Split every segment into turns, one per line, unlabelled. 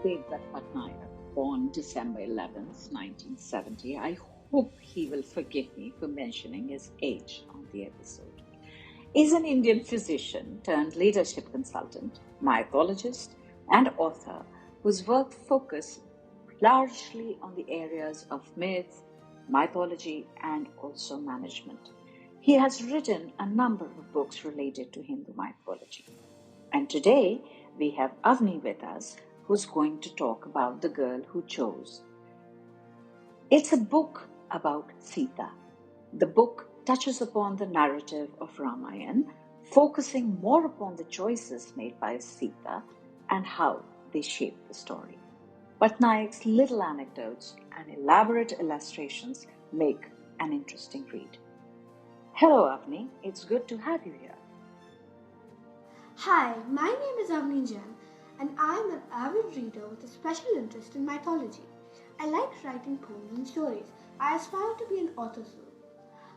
Devdutt Pattnaik, born December 11th, 1970. I hope he will forgive me for mentioning his age on the episode. Is an Indian physician turned leadership consultant, mythologist, and author whose work focuses largely on the areas of myth, mythology, and also management. He has written a number of books related to Hindu mythology. And today we have Avani with us, who's going to talk about The Girl Who Chose. It's a book about Sita. The book touches upon the narrative of Ramayana, focusing more upon the choices made by Sita and how they shape the story. Pattnaik's little anecdotes and elaborate illustrations make an interesting read. Hello, Avani. It's good to have you here.
Hi, my name is Avani Jain, and I am an avid reader with a special interest in mythology. I like writing poems and stories. I aspire to be an author soon.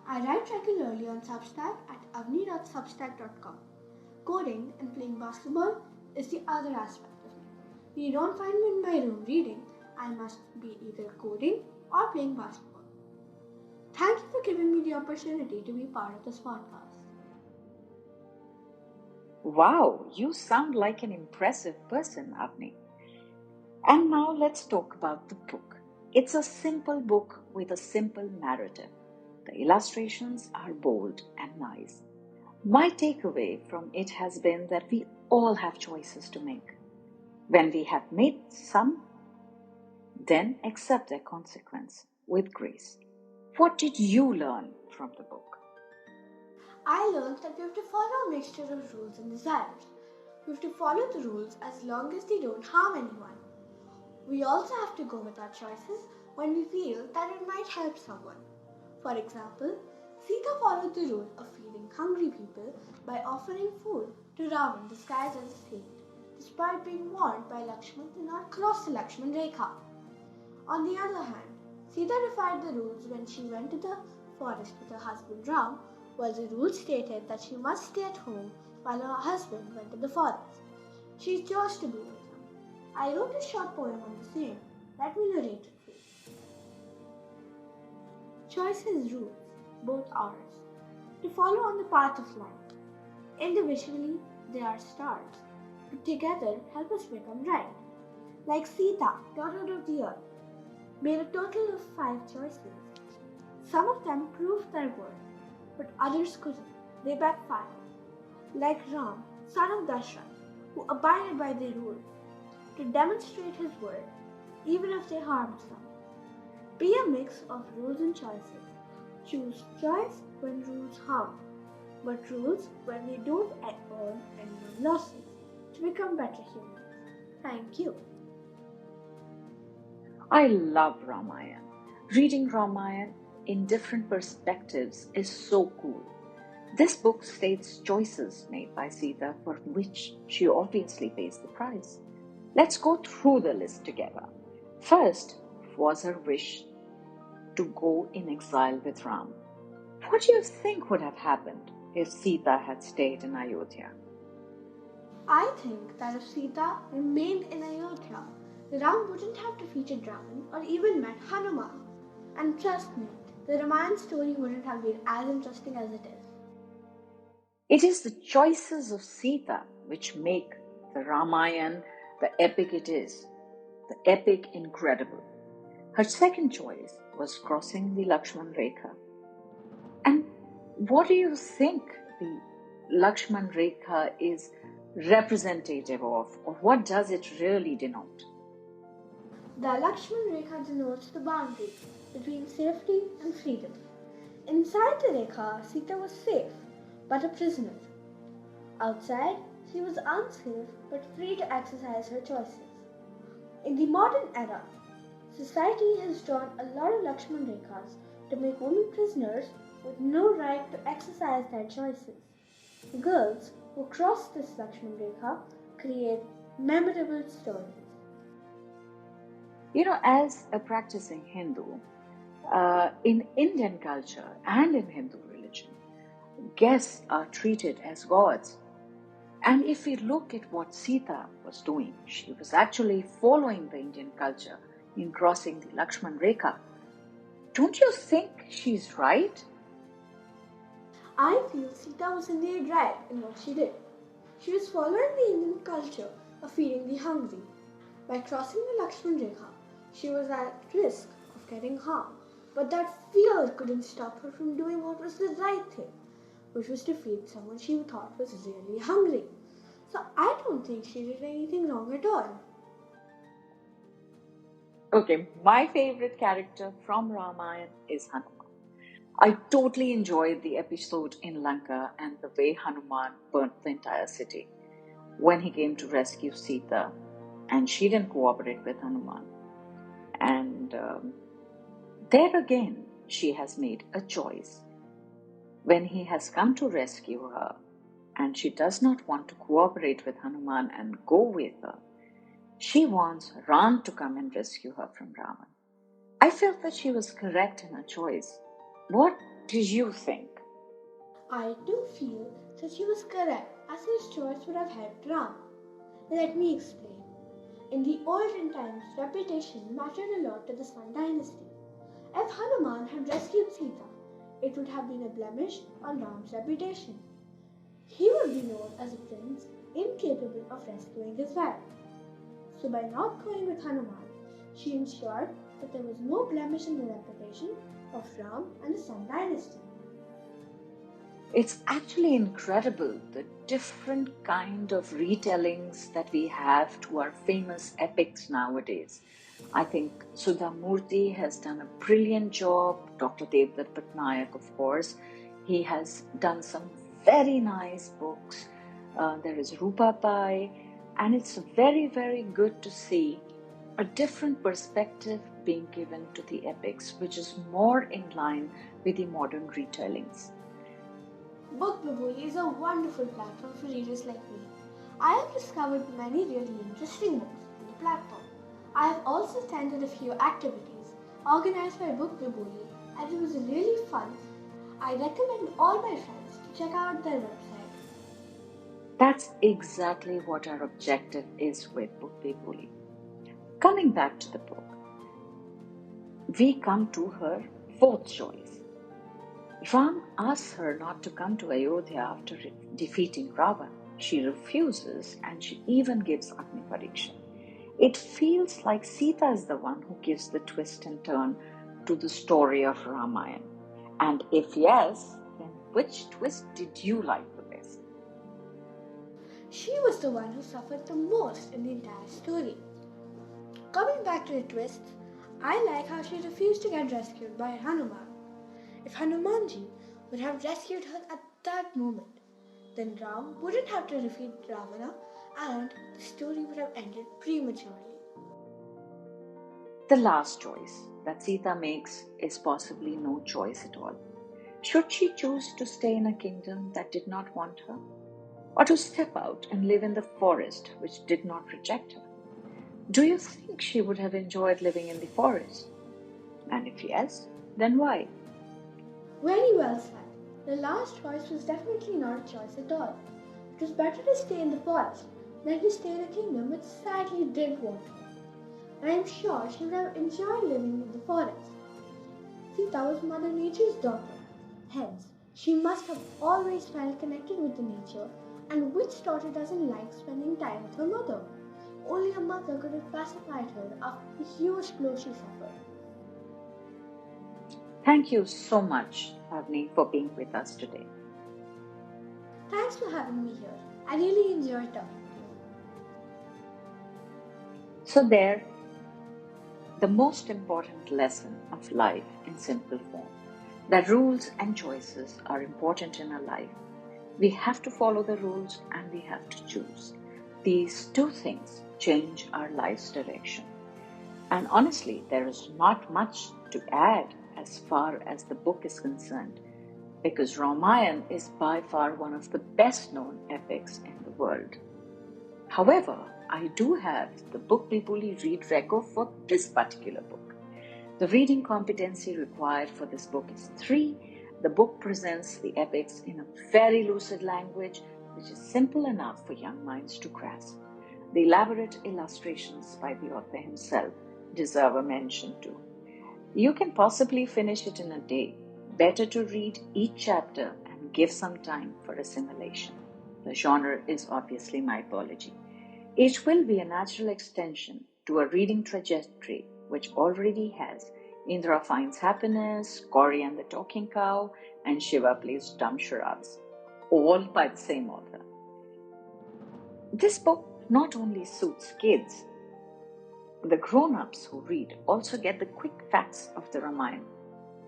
I write regularly on Substack at avani.substack.com. Coding and playing basketball is the other aspect of me. When you don't find me in my room reading, I must be either coding or playing basketball. Thank you for giving me the opportunity to be part of this podcast.
Wow, you sound like an impressive person, Avni. And now let's talk about the book. It's a simple book with a simple narrative. The illustrations are bold and nice. My takeaway from it has been that we all have choices to make. When we have made some, then accept their consequence with grace. What did you learn from the book?
I learned that we have to follow a mixture of rules and desires. We have to follow the rules as long as they don't harm anyone. We also have to go with our choices when we feel that it might help someone. For example, Sita followed the rule of feeding hungry people by offering food to Ravan disguised as a saint, despite being warned by Lakshman to not cross the Lakshman Rekha. On the other hand, Sita defied the rules when she went to the forest with her husband Ram, while the rules stated that she must stay at home while her husband went to the forest. She chose to be with him. I wrote a short poem on the same. Let me narrate it for you. Choices rules, both ours, to follow on the path of life. Individually, they are stars, but together help us become right. Like Sita, daughter of the earth, made a total of 5 choices. Some of them proved their worth, but others couldn't. They backfired. Like Ram, son of Dashrath, who abided by the rules to demonstrate his worth, even if they harmed some. Be a mix of rules and choices. Choose choice when rules harm, but rules when they don't earn anyone losses to become better humans. Thank you.
I love Ramayana. Reading Ramayana in different perspectives is so cool. This book states choices made by Sita for which she obviously pays the price. Let's go through the list together. First was her wish to go in exile with Ram. What do you think would have happened if Sita had stayed in Ayodhya?
I think that if Sita remained in Ayodhya, Ram wouldn't have defeated Ravan or even met Hanuman. And trust me, the Ramayana story wouldn't have been as interesting as it is.
It is the choices of Sita which make the Ramayana the epic it is, the epic incredible. Her second choice was crossing the Lakshman Rekha. And what do you think the Lakshman Rekha is representative of, or what does it really denote?
The Lakshman Rekha denotes the boundary between safety and freedom. Inside the Rekha, Sita was safe, but a prisoner. Outside, she was unsafe but free to exercise her choices. In the modern era, society has drawn a lot of Lakshman Rekhas to make women prisoners with no right to exercise their choices. Girls who cross this Lakshman Rekha create memorable stories.
As a practicing Hindu, in Indian culture and in Hindu religion, guests are treated as gods. And if we look at what Sita was doing, she was actually following the Indian culture in crossing the Lakshman Rekha. Don't you think she's right?
I feel Sita was indeed right in what she did. She was following the Indian culture of feeding the hungry. By crossing the Lakshman Rekha, she was at risk of getting harmed, but that fear couldn't stop her from doing what was the right thing, which was to feed someone she thought was really hungry. So I don't think she did anything wrong at all.
Okay, my favorite character from Ramayana is Hanuman. I totally enjoyed the episode in Lanka and the way Hanuman burnt the entire city when he came to rescue Sita and she didn't cooperate with Hanuman. And there again, she has made a choice. When he has come to rescue her and she does not want to cooperate with Hanuman and go with her, she wants Ram to come and rescue her from Ravan. I felt that she was correct in her choice. What did you think?
I do feel that she was correct, as his choice would have helped Ram. Let me explain. In the olden times, reputation mattered a lot to the Sun dynasty. If Hanuman had rescued Sita, it would have been a blemish on Ram's reputation. He would be known as a prince incapable of rescuing his wife. So by not going with Hanuman, she ensured that there was no blemish in the reputation of Ram and the Sun dynasty.
It's actually incredible the different kind of retellings that we have to our famous epics nowadays. I think Sudha Murthy has done a brilliant job. Dr. Devdutt Pattnaik, of course, he has done some very nice books. There is Rupa Pai, and it's very, very good to see a different perspective being given to the epics, which is more in line with the modern retellings.
Bookbibuli is a wonderful platform for readers like me. I have discovered many really interesting books on the platform. I have also attended a few activities organized by Bookbibuli and it was really fun. I recommend all my friends to check out their website.
That's exactly what our objective is with Bookbibuli. Coming back to the book, we come to her fourth choice. Ram asks her not to come to Ayodhya after defeating Ravan. She refuses and she even gives Agni Pariksha. It feels like Sita is the one who gives the twist and turn to the story of Ramayana. And if yes, then which twist did you like the best?
She was the one who suffered the most in the entire story. Coming back to the twists, I like how she refused to get rescued by Hanuman. If Hanumanji would have rescued her at that moment, then Ram wouldn't have to defeat Ravana and the story would have ended prematurely.
The last choice that Sita makes is possibly no choice at all. Should she choose to stay in a kingdom that did not want her? Or to step out and live in the forest which did not reject her? Do you think she would have enjoyed living in the forest? And if yes, then why?
Very well said. The last choice was definitely not a choice at all. It was better to stay in the forest than to stay in a kingdom which sadly didn't want her. And I am sure she would have enjoyed living in the forest. Sita was Mother Nature's daughter. Hence, she must have always felt connected with the nature, and which daughter doesn't like spending time with her mother? Only a mother could have pacified her after the huge blow she suffered.
Thank you so much, Avani, for being with us today.
Thanks for having me here. I really enjoyed talking to you.
So there, the most important lesson of life in simple form, that rules and choices are important in our life. We have to follow the rules and we have to choose. These two things change our life's direction. And honestly, there is not much to add as far as the book is concerned, because Ramayana is by far one of the best known epics in the world. However, I do have the Bookbibuli read record for this particular book. The reading competency required for this book is 3. The book presents the epics in a very lucid language, which is simple enough for young minds to grasp. The elaborate illustrations by the author himself deserve a mention too. You can possibly finish it in a day. Better to read each chapter and give some time for assimilation. The genre is obviously mythology. It will be a natural extension to a reading trajectory which already has Indra finds happiness, Gauri and the talking cow, and Shiva plays dumb charades, all by the same author. This book not only suits kids, the grown-ups who read also get the quick facts of the Ramayana.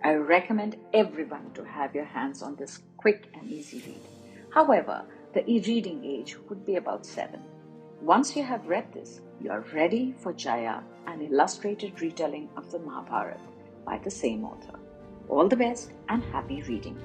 I recommend everyone to have your hands on this quick and easy read. However, the reading age would be about 7. Once you have read this, you are ready for Jaya, an illustrated retelling of the Mahabharata by the same author. All the best and happy reading.